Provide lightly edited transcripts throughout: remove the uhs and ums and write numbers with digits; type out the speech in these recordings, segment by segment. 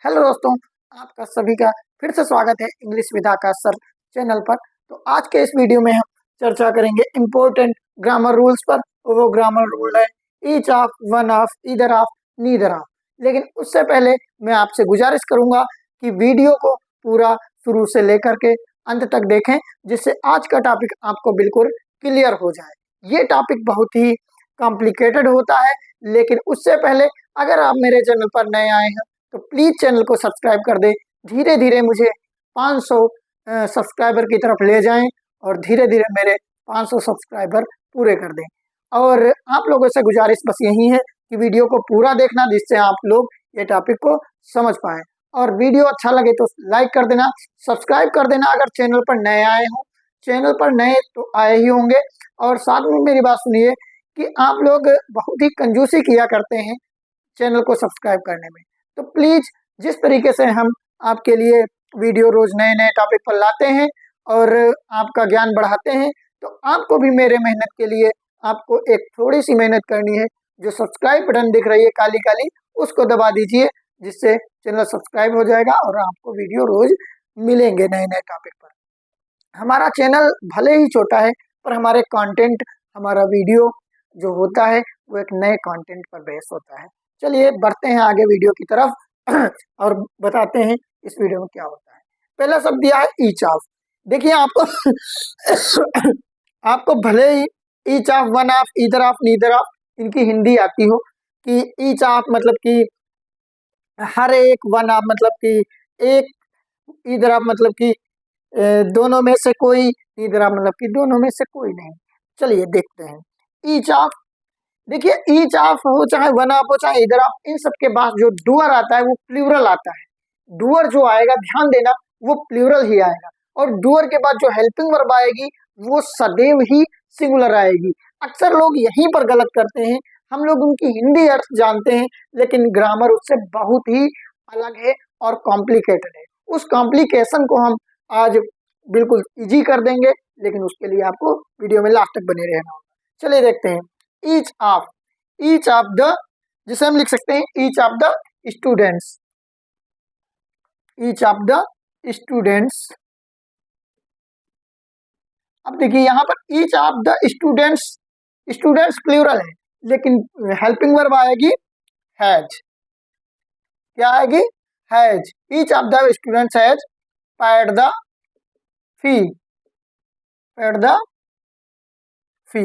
Hello दोस्तों, आपका सभी का फिर से स्वागत है English with Akash sir channel पर। तो आज के इस वीडियो में हम चर्चा करेंगे इम्पोर्टेंट ग्रामर रूल्स पर। वो ग्रामर रूल है each of, one of, either of, neither of. लेकिन उससे पहले मैं आपसे गुजारिश करूंगा कि वीडियो को पूरा शुरू से लेकर के अंत तक देखें, जिससे आज का टॉपिक आपको बिल्कुल क्लियर हो जाए। ये टॉपिक बहुत ही कॉम्प्लिकेटेड होता है, लेकिन उससे पहले अगर आप मेरे चैनल पर नए आए हैं तो प्लीज चैनल को सब्सक्राइब कर दें। धीरे धीरे मुझे 500 सब्सक्राइबर की तरफ ले जाएं और धीरे धीरे मेरे 500 सब्सक्राइबर पूरे कर दें। और आप लोगों से गुजारिश बस यही है कि वीडियो को पूरा देखना, जिससे आप लोग ये टॉपिक को समझ पाए। और वीडियो अच्छा लगे तो लाइक कर देना, सब्सक्राइब कर देना अगर चैनल पर नए आए हों। चैनल पर नए तो आए ही होंगे। और साथ में मेरी बात सुनिए कि आप लोग बहुत ही कंजूसी किया करते हैं चैनल को सब्सक्राइब करने में। तो प्लीज जिस तरीके से हम आपके लिए वीडियो रोज नए नए टॉपिक पर लाते हैं और आपका ज्ञान बढ़ाते हैं, तो आपको भी मेरे मेहनत के लिए आपको एक थोड़ी सी मेहनत करनी है। जो सब्सक्राइब बटन दिख रही है काली काली, उसको दबा दीजिए, जिससे चैनल सब्सक्राइब हो जाएगा और आपको वीडियो रोज मिलेंगे नए नए टॉपिक पर। हमारा चैनल भले ही छोटा है, पर हमारे कंटेंट, हमारा वीडियो जो होता है वो एक नए कंटेंट पर बेस होता है। चलिए बढ़ते हैं आगे वीडियो की तरफ और बताते हैं इस वीडियो में क्या होता है। पहला शब्द दिया है ईच ऑफ। देखिए आपको आपको भले ही each of, one of, either of, neither of इनकी हिंदी आती हो कि ईच ऑफ मतलब कि हर एक, वन ऑफ मतलब कि एक, ईदर ऑफ मतलब कि दोनों में से कोई, ईदर ऑफ मतलब कि दोनों में से कोई नहीं। चलिए देखते हैं ईच ऑफ। देखिए ईच ऑफ हो चाहे वन ऑफ हो चाहे इधर ऑफ, इन सब के बाद जो डूअर आता है वो प्लूरल आता है। डूअर जो आएगा, ध्यान देना, वो प्लूरल ही आएगा। और डूअर के बाद जो हेल्पिंग वर्ब आएगी वो सदैव ही सिंगुलर आएगी। अक्सर लोग यहीं पर गलत करते हैं। हम लोग उनकी हिंदी अर्थ जानते हैं, लेकिन ग्रामर उससे बहुत ही अलग है और कॉम्प्लिकेटेड है। उस कॉम्प्लिकेशन को हम आज बिल्कुल इजी कर देंगे, लेकिन उसके लिए आपको वीडियो में लास्ट तक बने रहना होगा। चलिए देखते हैं each of. Each of the, जिसे हम लिख सकते हैं each of the students. Each of the students. अब देखिए यहाँ पर each of the students, students plural है, लेकिन हेल्पिंग वर्ब आएगी हैज। क्या आएगी? Has. Each of the students has paid the fee. Paid the fee.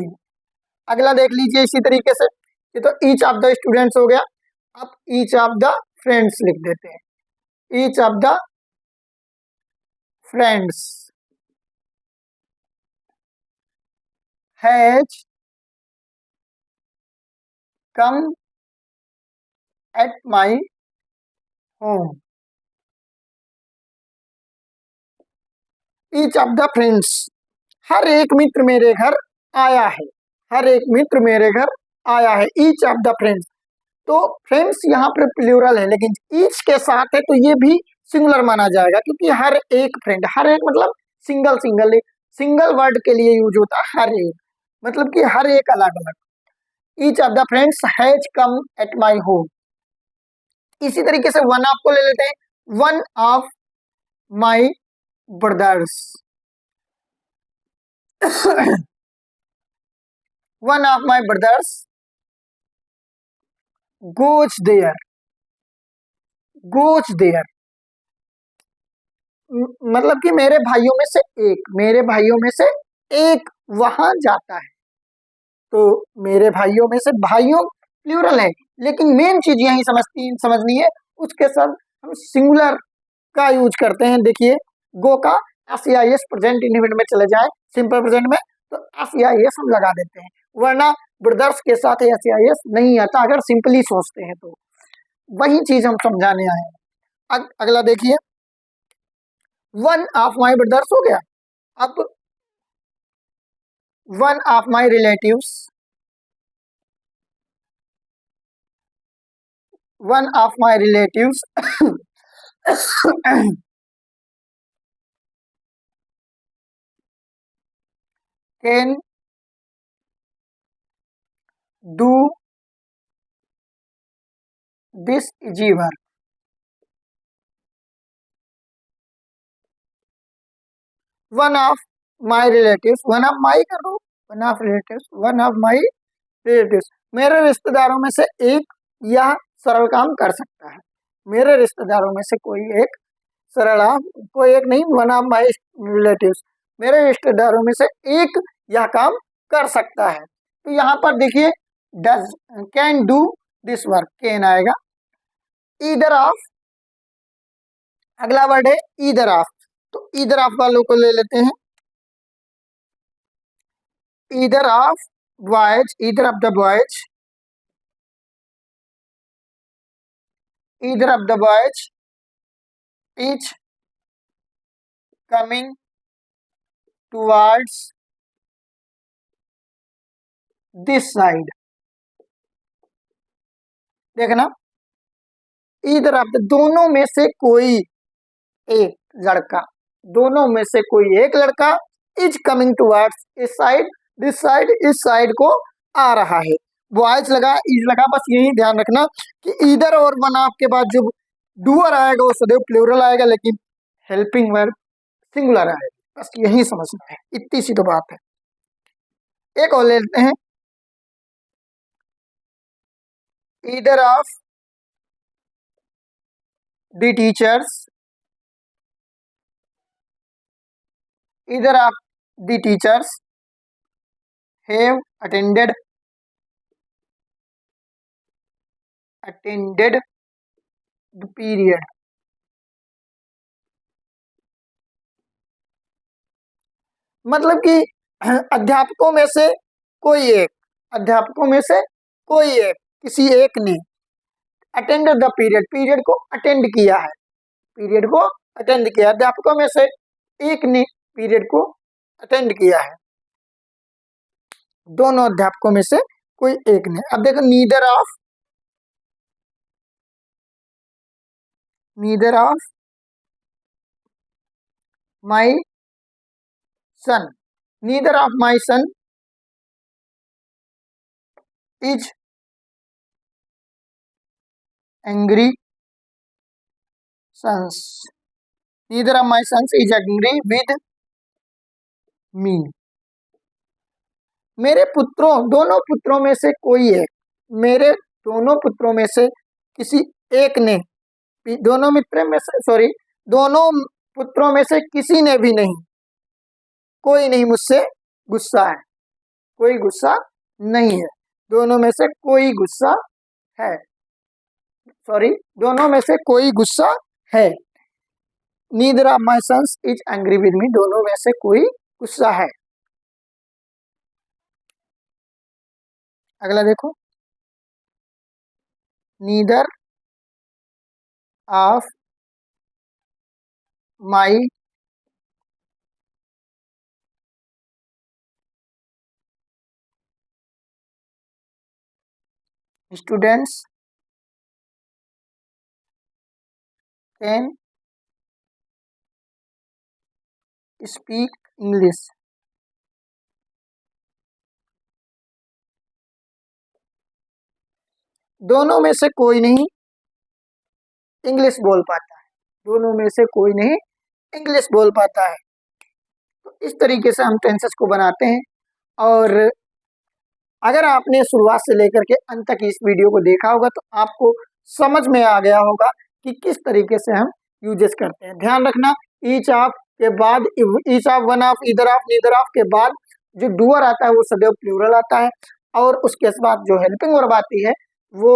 अगला देख लीजिए इसी तरीके से। ये तो ईच ऑफ द स्टूडेंट्स हो गया। अब ईच ऑफ द फ्रेंड्स लिख देते हैं। Each of the friends has come at my home. Each of the friends, हर एक मित्र मेरे घर आया है। हर एक मित्र मेरे घर आया है। ईच ऑफ द फ्रेंड्स, तो फ्रेंड्स यहाँ पर प्लूरल है, लेकिन ईच के साथ है तो ये भी सिंगुलर माना जाएगा, क्योंकि हर एक फ्रेंड, हर एक मतलब सिंगल सिंगल, सिंगल वर्ड के लिए यूज होता है हर एक, मतलब कि हर एक अलग अलग। Each of the friends has come at my home. इसी तरीके से वन ऑफ को ले लेते हैं। One of my brothers. One of my brothers goes there. Goes there मतलब कि मेरे भाइयों में से एक, मेरे भाइयों में से एक वहां जाता है। तो मेरे भाइयों में से, भाइयों प्लूरल है, लेकिन मेन चीज यही समझनी है, उसके साथ हम सिंगुलर का यूज करते हैं। देखिए गो का एस प्रेजेंट इंडिफिनिट में चले जाए, सिंपल प्रेजेंट में, तो एस हम लगा देते हैं, वरना ब्रदर्स के साथ एस नहीं आता अगर सिंपली सोचते हैं तो। वही चीज हम समझाने आए हैं। अगला देखिए, वन ऑफ माई ब्रदर्स हो गया। अब one of my relatives, one of my relatives can do this easy work. One of my relatives, one of माई कर दो, one of relatives, one of my relatives, मेरे रिश्तेदारों में से एक यह सरल काम कर सकता है। मेरे रिश्तेदारों में से कोई एक सरल, कोई एक नहीं, वन ऑफ माई रिलेटिव्स, मेरे रिश्तेदारों में से एक यह काम कर सकता है। तो यहाँ पर देखिए does, can do this work, can आएगा। ईदर ऑफ, अगला वर्ड है ईदर ऑफ, तो ईदर ऑफ वालों को ले लेते हैं। Either of boys, either of the boys, either of the boys is coming towards this side. देखना, ईदर ऑफ द, दोनों में से कोई एक लड़का, दोनों में से कोई एक लड़का इज कमिंग टुवर्ड्स इस साइड, दिस साइड, इस साइड को आ रहा है। बॉयज लगा, इज लगा, बस यही ध्यान रखना कि ईदर और वन ऑफ के बाद जो डूअर आएगा वो सदैव प्लूरल आएगा, लेकिन हेल्पिंग वर्ब सिंगुलर आएगा। बस यही समझना है, इतनी सी तो बात है। एक और ले लेते हैं, either of the teachers, either of the teachers have attended the period, मतलब कि अध्यापकों में से कोई एक, अध्यापकों में से कोई एक, किसी एक ने अटेंडेड द पीरियड, पीरियड को अटेंड किया है, पीरियड को अटेंड किया, अध्यापकों में से एक ने पीरियड को अटेंड किया है, दोनों अध्यापकों में से कोई एक ने। अब देखो neither of, neither of my son, neither of my son is angry sons, neither of my sons is angry with me, मेरे पुत्रों, दोनों पुत्रों में से कोई एक, मेरे दोनों पुत्रों में से किसी एक ने, दोनों मित्र में से, सॉरी, दोनों पुत्रों में से किसी ने भी नहीं, कोई नहीं मुझसे गुस्सा है, कोई गुस्सा नहीं है, दोनों में से कोई गुस्सा है, सॉरी, दोनों में से कोई गुस्सा है। Neither of my sons is angry with me, दोनों में से कोई गुस्सा है। अगला देखो, neither of my students can speak English, दोनों में से कोई नहीं इंग्लिश बोल पाता है, दोनों में से कोई नहीं इंग्लिश बोल पाता है। तो इस तरीके से हम टेंसेस को बनाते हैं। और अगर आपने शुरुआत से लेकर के अंत तक इस वीडियो को देखा होगा तो आपको समझ में आ गया होगा कि किस तरीके से हम यूजेस करते हैं। ध्यान रखना, ईच ऑफ के बाद, each of, one of, either of, neither of के बाद जो डूअर आता है वो सदैव प्लूरल आता है, और उसके बाद जो हेल्पिंग वर्ब आती है वो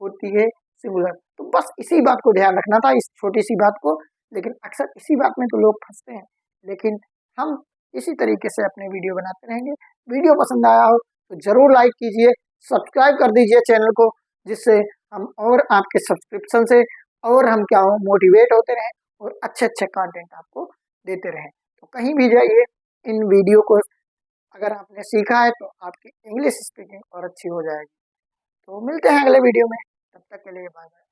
होती है सिंगुलर। तो बस इसी बात को ध्यान रखना था, इस छोटी सी बात को, लेकिन अक्सर इसी बात में तो लोग फंसते हैं। लेकिन हम इसी तरीके से अपने वीडियो बनाते रहेंगे। वीडियो पसंद आया हो तो जरूर लाइक कीजिए, सब्सक्राइब कर दीजिए चैनल को, जिससे हम और आपके सब्सक्रिप्शन से और हम क्या हो मोटिवेट होते रहें और अच्छे अच्छे कंटेंट आपको देते रहें। तो कहीं भी जाइए, इन वीडियो को अगर आपने सीखा है तो आपकी इंग्लिश स्पीकिंग और अच्छी हो जाएगी। तो मिलते हैं अगले वीडियो में, तब तक के लिए बाय बाय।